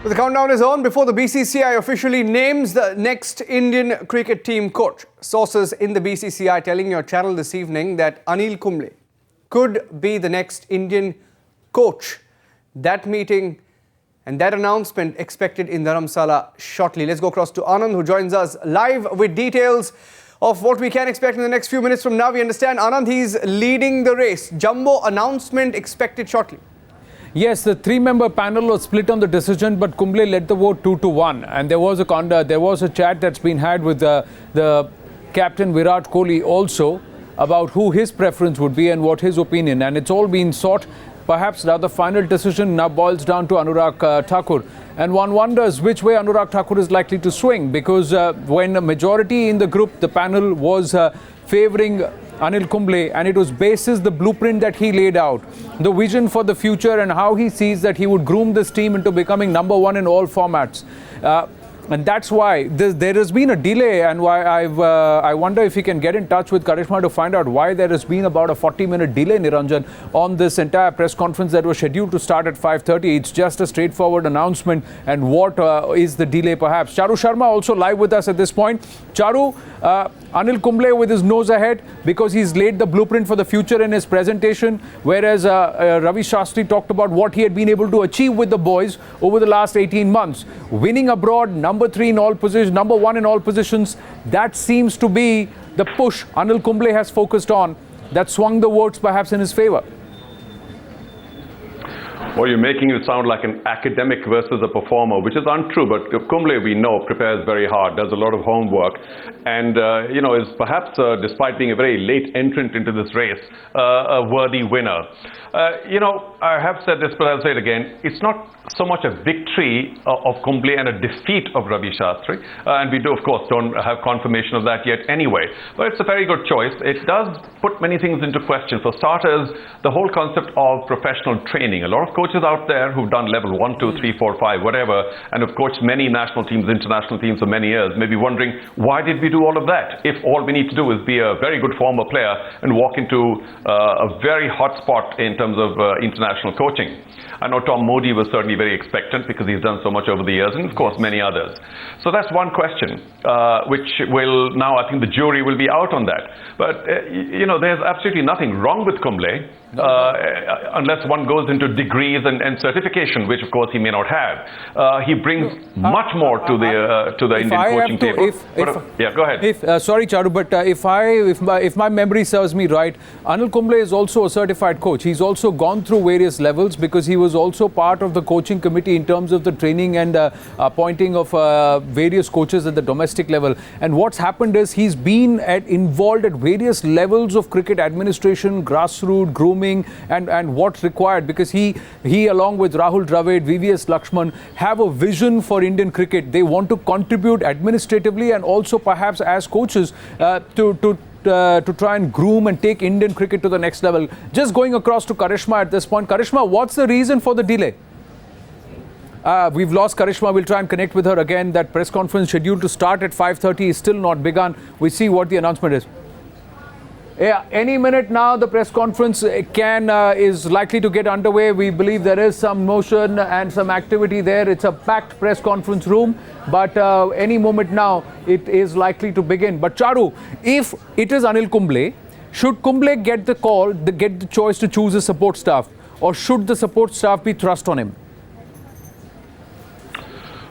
The countdown is on before the BCCI officially names the next Indian cricket team coach. Sources in the BCCI telling your channel this evening that Anil Kumble could be the next Indian coach. That meeting and that announcement expected in Dharamsala shortly. Let's go across to Anand, who joins us live with details of what we can expect in the next few minutes from now. We understand, Anand, he's leading the race. Jumbo announcement expected shortly. Yes, the three-member panel was split on the decision, but Kumble led the vote 2-1. And there was a chat that's been had with the captain Virat Kohli also about who his preference would be and what his opinion. And it's all been sought. Perhaps now the final decision now boils down to Anurag Thakur. And one wonders which way Anurag Thakur is likely to swing, because when a majority in the group, the panel was favouring Anil Kumble, and it was basis the blueprint that he laid out, the vision for the future and how he sees that he would groom this team into becoming number one in all formats. And that's why there has been a delay, and why I wonder if he can get in touch with Karishma to find out why there has been about a 40-minute delay, Niranjan, on this entire press conference that was scheduled to start at 5:30. It's just a straightforward announcement, and what is the delay perhaps? Charu Sharma also live with us at this point. Charu, Anil Kumble with his nose ahead because he's laid the blueprint for the future in his presentation, whereas Ravi Shastri talked about what he had been able to achieve with the boys over the last 18 months. Winning abroad, number three in all positions, number one in all positions, that seems to be the push Anil Kumble has focused on that swung the votes perhaps in his favour. Well, you're making it sound like an academic versus a performer, which is untrue. But Kumble, we know, prepares very hard, does a lot of homework, and is perhaps, despite being a very late entrant into this race, a worthy winner. I have said this, but I'll say it again. It's not so much a victory of Kumble and a defeat of Ravi Shastri, and we do, of course, don't have confirmation of that yet anyway. But it's a very good choice. It does put many things into question. For starters, the whole concept of professional training. A lot of coaches out there who've done level 1, 2, 3, 4, 5, whatever, and have coached many national teams, international teams for many years, may be wondering, why did we do all of that if all we need to do is be a very good former player and walk into a very hot spot in terms of international coaching? I know Tom Modi was certainly very expectant because he's done so much over the years, and of course many others. So that's one question, which will now, I think the jury will be out on that. But, there's absolutely nothing wrong with Kumble, unless one goes into degrees and certification, which of course he may not have. He brings much more to the Indian coaching table. Yeah, go ahead. Sorry, Charu, but if my memory serves me right, Anil Kumble is also a certified coach. He's also gone through various levels because he was also part of the coaching committee in terms of the training and appointing of various coaches at the domestic level. And what's happened is he's been involved at various levels of cricket administration, grassroots, grooming, and what's required, because he along with Rahul Dravid, VVS Lakshman, have a vision for Indian cricket. They want to contribute administratively and also perhaps as coaches to try and groom and take Indian cricket to the next level. Just going across to Karishma at this point. Karishma, what's the reason for the delay? We've lost Karishma. We'll try and connect with her again. That press conference scheduled to start at 5:30 is still not begun. We see what the announcement is. Yeah, any minute now the press conference is likely to get underway. We believe there is some motion and some activity there. It's a packed press conference room, but any moment now it is likely to begin. But Charu, if it is Anil Kumble, should Kumble get the call, get the choice to choose a support staff, or should the support staff be thrust on him?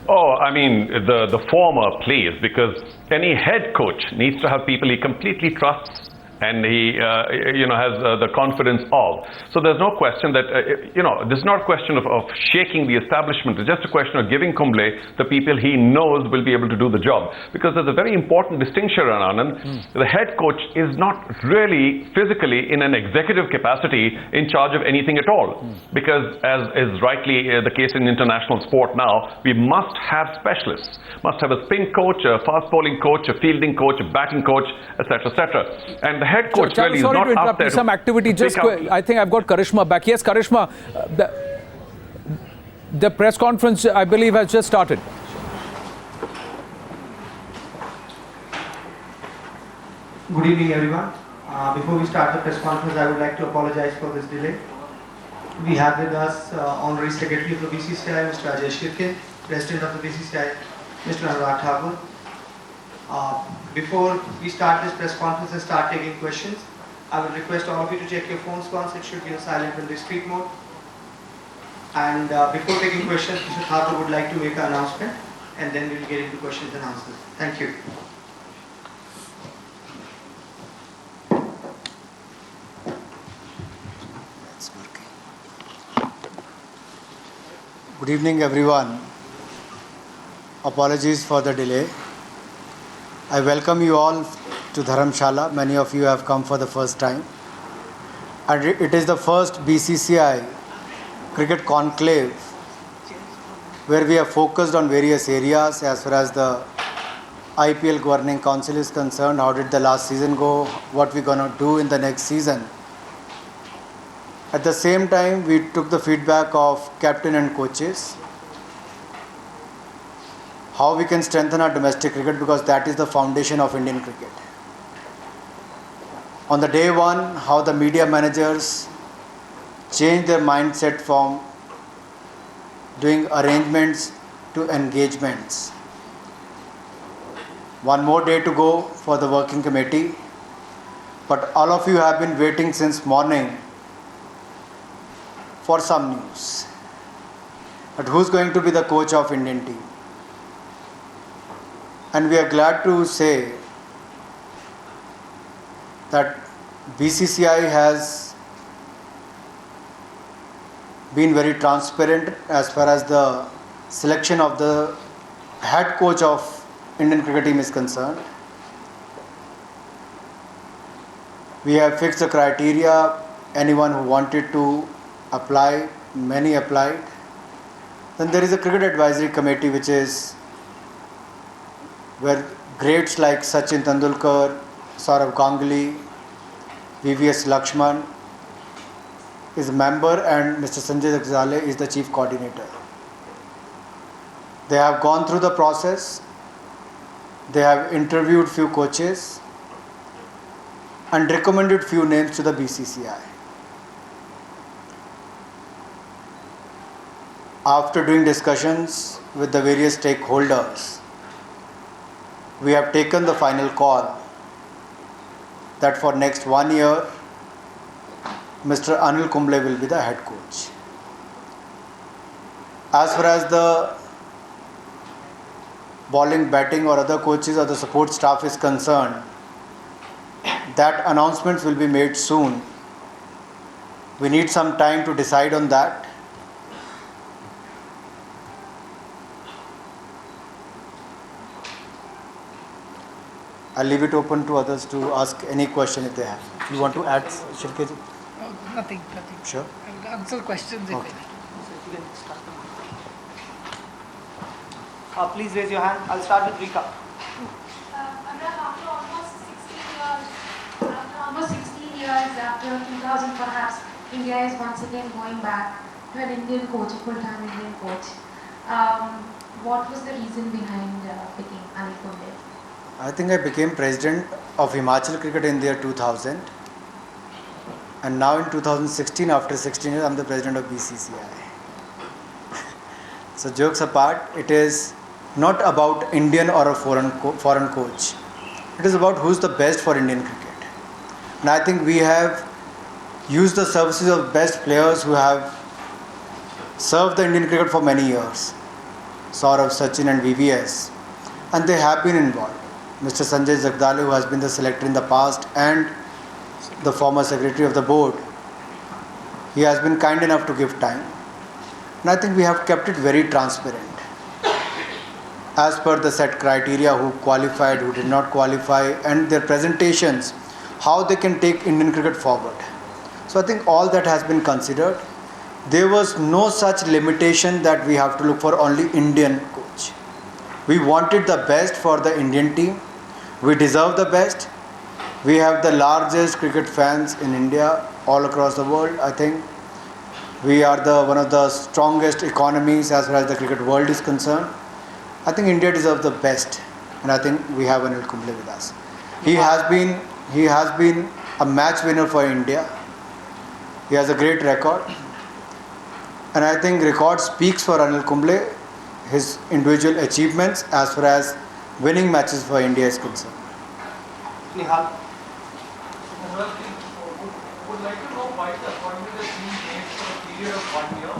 Oh, I mean, the former, please, because any head coach needs to have people he completely trusts and he has the confidence of. So there's no question that, this is not a question of shaking the establishment. It's just a question of giving Kumble the people he knows will be able to do the job. Because there's a very important distinction, Anand. The head coach is not really physically in an executive capacity in charge of anything at all. Because as is rightly the case in international sport now, we must have specialists. Must have a spin coach, a fast bowling coach, a fielding coach, a batting coach, etc., etc. And the head coach really is not up there. Some activity. I think I've got Karishma back. Yes, Karishma, the press conference, I believe, has just started. Good evening, everyone. Before we start the press conference, I would like to apologize for this delay. We have with us Honorary Secretary of the BCCI, Mr. Ajay Shirke, President of the BCCI, Mr. Anurag Thakur. Before we start this press conference and start taking questions, I would request all of you to check your phones once. It should be on silent and discreet mode. And before taking questions, Mr. Thakur would like to make an announcement, and then we'll get into questions and answers. Thank you. Good evening, everyone. Apologies for the delay. I welcome you all to Dharamsala. Many of you have come for the first time. And it is the first BCCI cricket conclave where we have focused on various areas as far as the IPL Governing Council is concerned. How did the last season go? What we're going to do in the next season. At the same time, we took the feedback of captain and coaches, how we can strengthen our domestic cricket, because that is the foundation of Indian cricket. On the day one, how the media managers changed their mindset from doing arrangements to engagements. One more day to go for the working committee, but all of you have been waiting since morning for some news. But who's going to be the coach of Indian team? And we are glad to say that BCCI has been very transparent as far as the selection of the head coach of Indian cricket team is concerned. We have fixed the criteria. Anyone who wanted to apply, many applied. Then there is a cricket advisory committee, which is where greats like Sachin Tendulkar, Saurav Ganguly, VVS Lakshman is a member, and Mr. Sanjay Zakzale is the chief coordinator. They have gone through the process. They have interviewed few coaches and recommended few names to the BCCI. After doing discussions with the various stakeholders, we have taken the final call that for next 1 year, Mr. Anil Kumble will be the head coach. As far as the bowling, batting or other coaches or the support staff is concerned, that announcements will be made soon. We need some time to decide on that. I'll leave it open to others to ask any question if they have. You want to add, Shirke ji? Nothing. Sure. I'll answer questions if Okay. any. Please raise your hand. I'll start with Rika. After almost 16 years, after 2000 perhaps, India is once again going back to an Indian coach, a full-time Indian coach. What was the reason behind picking Anil Kumble? I think I became president of Himachal Cricket in the year 2000. And now in 2016, after 16 years, I'm the president of BCCI. So jokes apart, it is not about Indian or a foreign coach. It is about who's the best for Indian cricket. And I think we have used the services of best players who have served the Indian cricket for many years. Saurav, Sachin and VVS. And they have been involved. Mr. Sanjay Zakzale, who has been the selector in the past and the former secretary of the board, he has been kind enough to give time. And I think we have kept it very transparent. As per the set criteria, who qualified, who did not qualify, and their presentations, how they can take Indian cricket forward. So I think all that has been considered. There was no such limitation that we have to look for only Indian coach. We wanted the best for the Indian team. We deserve the best. We have the largest cricket fans in India, all across the world. I think we are one of the strongest economies as far as the cricket world is concerned. I think India deserves the best, and I think we have Anil Kumble with us. He has been a match winner for India. He has a great record, and I think record speaks for Anil Kumble. his individual achievements as far as winning matches for India is concerned. Nihal. Would like to know why the appointment is being made for a period of 1 year,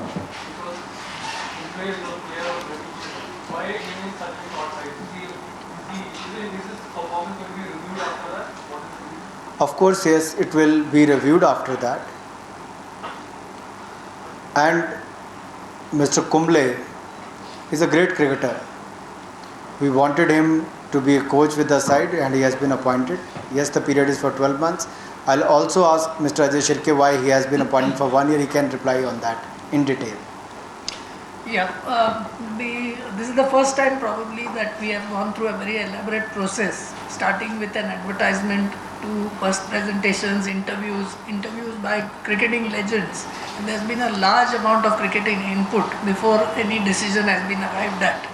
because Kumble is a player of reputation. Why giving such a short time? Is his performance going to be reviewed after that? What is the reason? Of course, yes, it will be reviewed after that. And Mr. Kumble is a great cricketer. We wanted him to be a coach with the side and he has been appointed. Yes, the period is for 12 months. I'll also ask Mr. Ajay Shirke why he has been appointed for 1 year. He can reply on that in detail. Yeah, this is the first time probably that we have gone through a very elaborate process, starting with an advertisement to first presentations, interviews by cricketing legends. And there's been a large amount of cricketing input before any decision has been arrived at.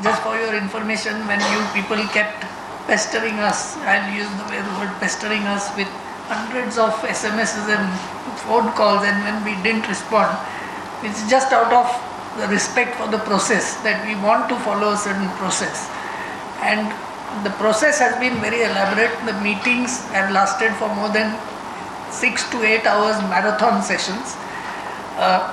Just for your information, when you people kept pestering us, I'll use the word pestering us with hundreds of SMSs and phone calls, and when we didn't respond, it's just out of the respect for the process that we want to follow a certain process. And the process has been very elaborate. The meetings have lasted for more than 6 to 8 hours marathon sessions.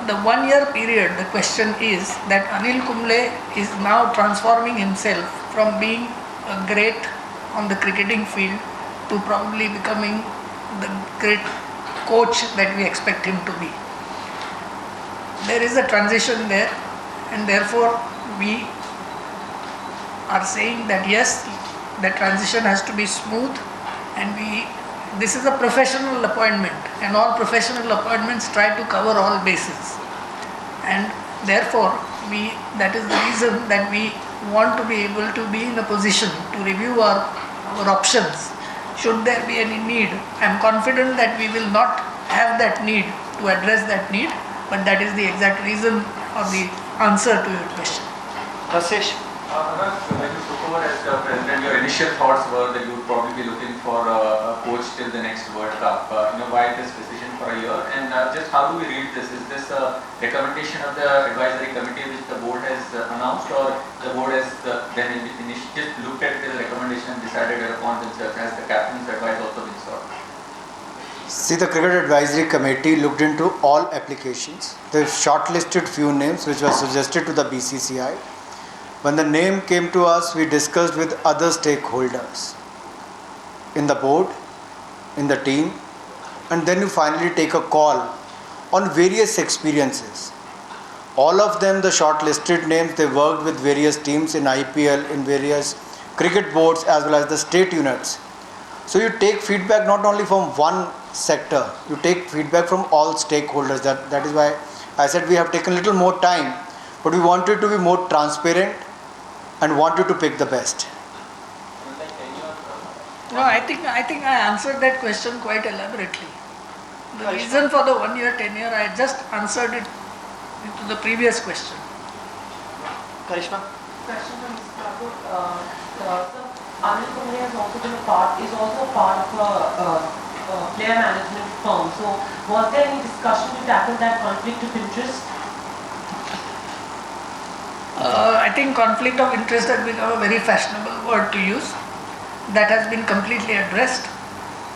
The 1 year period, the question is that Anil Kumble is now transforming himself from being a great on the cricketing field to probably becoming the great coach that we expect him to be. There is a transition there, and therefore we are saying that yes, the transition has to be smooth, and this is a professional appointment, and all professional appointments try to cover all bases, and therefore that is the reason that we want to be able to be in a position to review our options should there be any need. I am confident that we will not have that need to address that need, but that is the exact reason or the answer to your question. Rasesh. Anurag, when you took over as president, your initial thoughts were that you would probably be looking for a coach till the next World Cup. Why this decision for a year? And just how do we read this? Is this a recommendation of the advisory committee which the board has announced, or the board has then just looked at the recommendation and decided upon themselves? Has the captain's advice also been sought? See, the Cricket Advisory Committee looked into all applications. They've shortlisted few names which were suggested to the BCCI. When the name came to us, we discussed with other stakeholders in the board, in the team, and then you finally take a call on various experiences. All of them, the shortlisted names, they worked with various teams in IPL, in various cricket boards as well as the state units. So you take feedback not only from one sector, you take feedback from all stakeholders. That is why I said we have taken a little more time, but we wanted to be more transparent and wanted to pick the best. No, I think I answered that question quite elaborately. The reason for the 1 year tenure, I just answered it to the previous question. Karishma. Question from Mr. Thakur. Anil Kumble has also been a part of a player management firm. So, was there any discussion to tackle that conflict of interest? I think conflict of interest has become a very fashionable word to use. That has been completely addressed,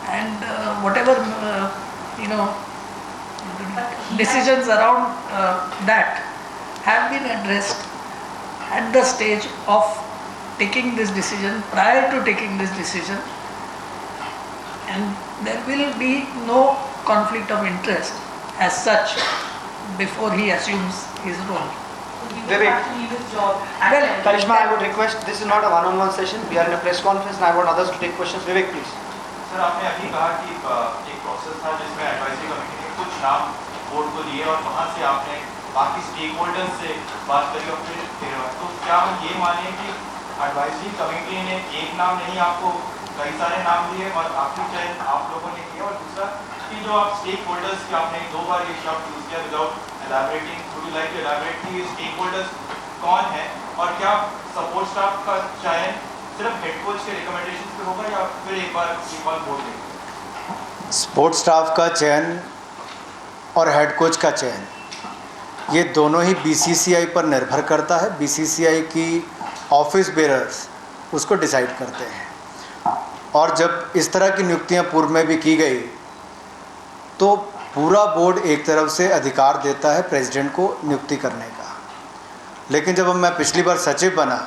and whatever decisions around that have been addressed at the stage of taking this decision, prior to taking this decision, and there will be no conflict of interest as such before he assumes his role. He will have to leave his job. Well, Karishma, I would request, this is not a one-on-one session. We are in a press conference and I want others to take questions. Vivek, please. Sir आपने अभी कहा कि एक process था जिसमें advisory committee ने कुछ नाम बोर्ड को दिए और वहाँ से आपने बाकी स्टेक होल्डर्स से बात करी और फिर तो क्या हम ये माने कि एडवाइजरी कमेटी ने एक नाम नहीं आपको कई सारे नाम दिए और आपकी चयन आप लोगों ने किया, और दूसरा कि जो आप स्टेक होल्डर्स की आपने 2 बार ये शब्द यूज किया without elaborating, would you like to elaborate कि स्टेक होल्डर्स कौन है और क्या सपोर्ट स्टाफ का चयन सिर्फ हेड कोच के रिकमेंडेशन पे होगा या फिर एक बार बोर्ड देगा? स्पोर्ट्स स्टाफ का चयन और हेड कोच का चयन ये दोनों ही बीसीसीआई पर निर्भर करता है। बीसीसीआई की ऑफिस बेरर्स उसको डिसाइड करते हैं, और जब इस तरह की नियुक्तियां पूर्व में भी की गई तो पूरा बोर्ड एक तरफ से अधिकार देता है प्रेसिडेंट को नियुक्ति करने का। लेकिन जब मैं पिछली बार सचिव बना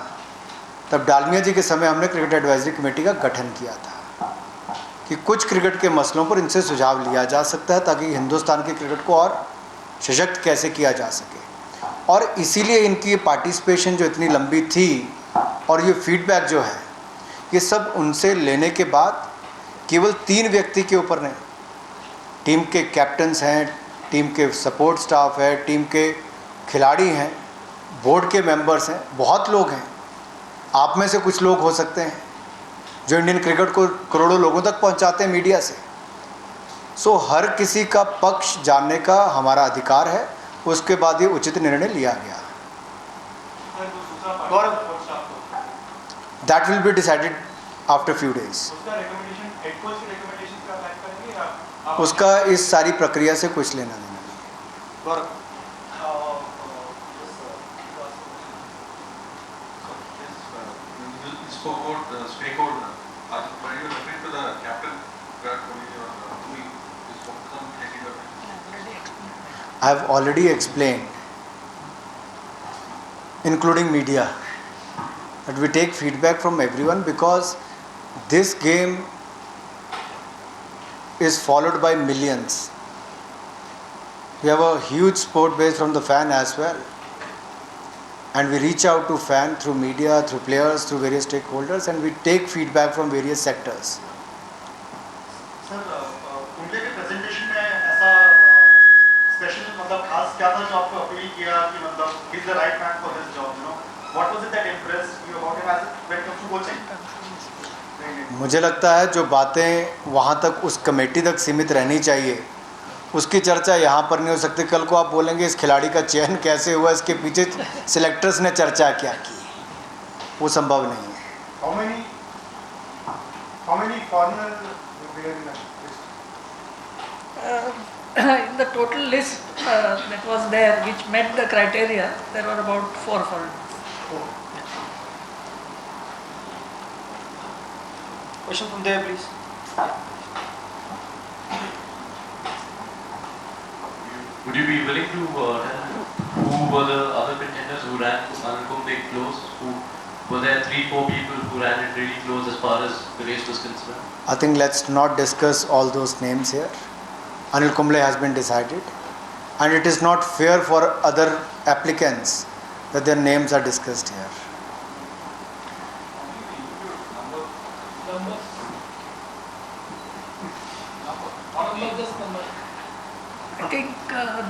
तब डालमिया जी के समय हमने क्रिकेट एडवाइजरी कमेटी का गठन किया था कि कुछ क्रिकेट के मसलों पर इनसे सुझाव लिया जा सकता है ताकि हिंदुस्तान के क्रिकेट को और सशक्त कैसे किया जा सके। और इसीलिए इनकी पार्टिसिपेशन जो इतनी लंबी थी और ये फीडबैक जो है, ये सब उनसे लेने के बाद केवल 3 व्यक्ति के ऊपर नहीं, टीम के कैप्टन्स हैं, टीम के सपोर्ट स्टाफ है, टीम के खिलाड़ी हैं, बोर्ड के मेंबर्स हैं, बहुत लोग हैं। आप में से कुछ लोग हो सकते हैं जो इंडियन क्रिकेट को करोड़ों लोगों तक पहुंचाते हैं मीडिया से। सो हर किसी का पक्ष जानने का हमारा अधिकार है, उसके बाद ये उचित निर्णय लिया गया। That will be decided after few days. उसका इस सारी प्रक्रिया से कुछ लेना देना नहीं। I have already explained, including media, that we take feedback from everyone because this game is followed by millions. We have a huge support base from the fan as well, and we reach out to fan through media, through players, through various stakeholders, and we take feedback from various sectors. Sir, Kumble के presentation में ऐसा special मतलब खास क्या था जो आपको appeal किया कि मतलब he is the right man for this job, you know? What was it that impressed you about him as when it comes to coaching? मुझे लगता है जो बातें वहाँ तक उस कमेटी तक सीमित रहनी चाहिए उसकी चर्चा यहाँ पर नहीं हो सकती। कल को आप बोलेंगे इस खिलाड़ी का चयन कैसे हुआ, इसके पीछे सिलेक्टर्स ने चर्चा क्या की, वो संभव नहीं है। How many foreigners were in that list? In the total list that was there, which met the criteria, there were about 4 foreigners. Question from there, please. Would you be willing to tell who were the other contenders who ran Anil Kumble close? Were there 3-4 people who ran it really close as far as the race was concerned? I think let's not discuss all those names here. Anil Kumble has been decided, and it is not fair for other applicants that their names are discussed here. I think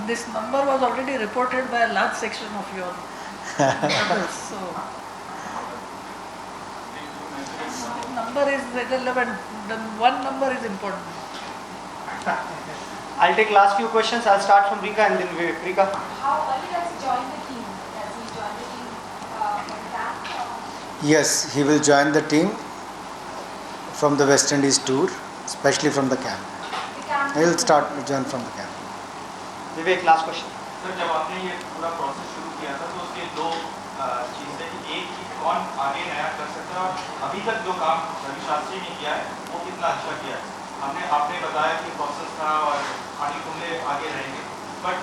this number was already reported by a large section of your members. So, the number is irrelevant. The one number is important. I'll take last few questions. I'll start from Rika and then Vivek. Rika. How early does he join the team? Does he join the team from that? Yes, he will join the team from the West Indies tour, especially from the camp. He will start to join from the camp. Vivek, last question. Sir, जब आपने ये पूरा process शुरू किया था तो उसके 2 चीज़ें, एक कि कौन आगे नया कर सकता है और अभी तक जो काम रवि शास्त्री ने किया है वो कितना अच्छा किया है। आपने बताया कि प्रोसेस था और अनिल कुंबले आगे रहेंगे, बट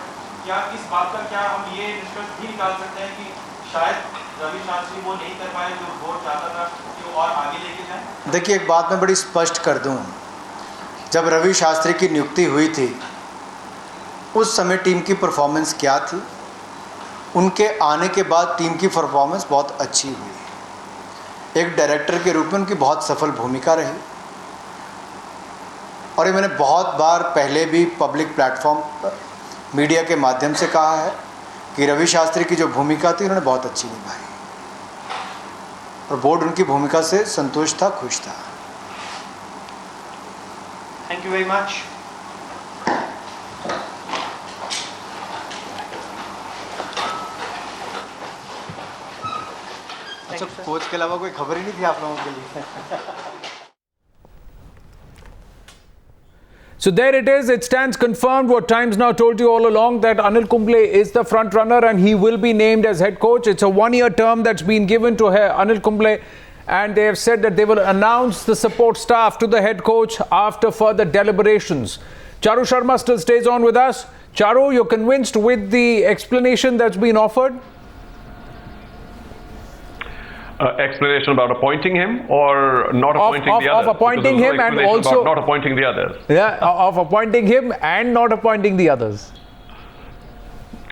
क्या इस बात का क्या हम ये निष्कर्ष भी निकाल सकते हैं कि शायद रवि शास्त्री वो नहीं कर पाए जो बोर्ड चाहता था कि वो और आगे लेके जाए? देखिए, एक बात मैं बड़ी स्पष्ट कर दूं, जब रवि शास्त्री की नियुक्ति हुई थी उस समय टीम की परफॉर्मेंस क्या थी, उनके आने के बाद टीम की परफॉर्मेंस बहुत अच्छी हुई। एक डायरेक्टर के रूप में उनकी बहुत सफल भूमिका रही, और ये मैंने बहुत बार पहले भी पब्लिक प्लेटफॉर्म पर मीडिया के माध्यम से कहा है कि रवि शास्त्री की जो भूमिका थी उन्होंने बहुत अच्छी निभाई, और बोर्ड उनकी भूमिका से संतुष्ट था, खुश था। Thank you very much. अच्छा, कोच के अलावा कोई खबर ही नहीं थी आप लोगों के लिए? So there it is. It stands confirmed what Times Now told you all along, that Anil Kumble is the front runner and he will be named as head coach. It's a one-year term that's been given to Anil Kumble, and they have said that they will announce the support staff to the head coach after further deliberations. Charu Sharma still stays on with us. Charu, you're convinced with the explanation that's been offered? Explanation about appointing him or not appointing the others? Of appointing him and also not appointing the others. Yeah, of appointing him and not appointing the others.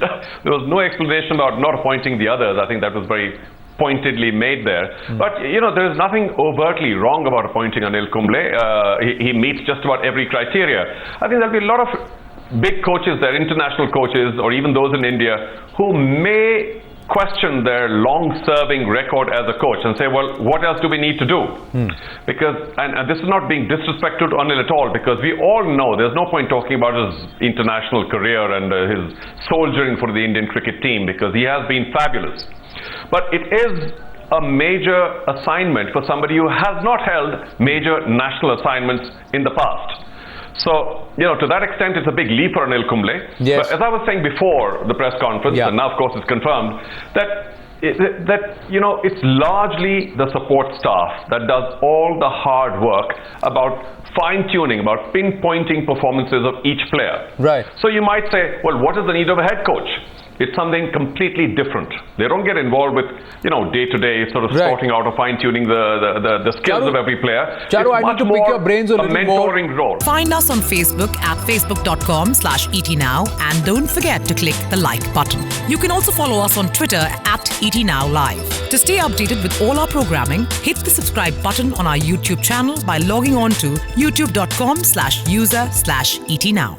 There was no explanation about not appointing the others. I think that was very pointedly made there. But, you know, there is nothing overtly wrong about appointing Anil Kumble. He meets just about every criteria. I think there'll be a lot of big coaches there, international coaches, or even those in India, who may question their long-serving record as a coach and say, well, what else do we need to do? Because, and this is not being disrespectful to Anil at all, because we all know there's no point talking about his international career and his soldiering for the Indian cricket team, because he has been fabulous. But it is a major assignment for somebody who has not held major national assignments in the past. So, you know, to that extent, it's a big leap for Anil Kumble. Yes. But as I was saying before the press conference, and now, of course, it's confirmed, that you know, it's largely the support staff that does all the hard work about fine-tuning, about pinpointing performances of each player. Right. So you might say, well, what is the need of a head coach? It's something completely different. They don't get involved with, you know, day-to-day sort of sorting out or fine-tuning the skills of every player. Charu, I need to pick your brains a little more. Mentoring role. Find us on Facebook at facebook.com/ETNow, and don't forget to click the like button. You can also follow us on Twitter at ETNowLive. To stay updated with all our programming, hit the subscribe button on our YouTube channel by logging on to youtube.com/user/ETNow.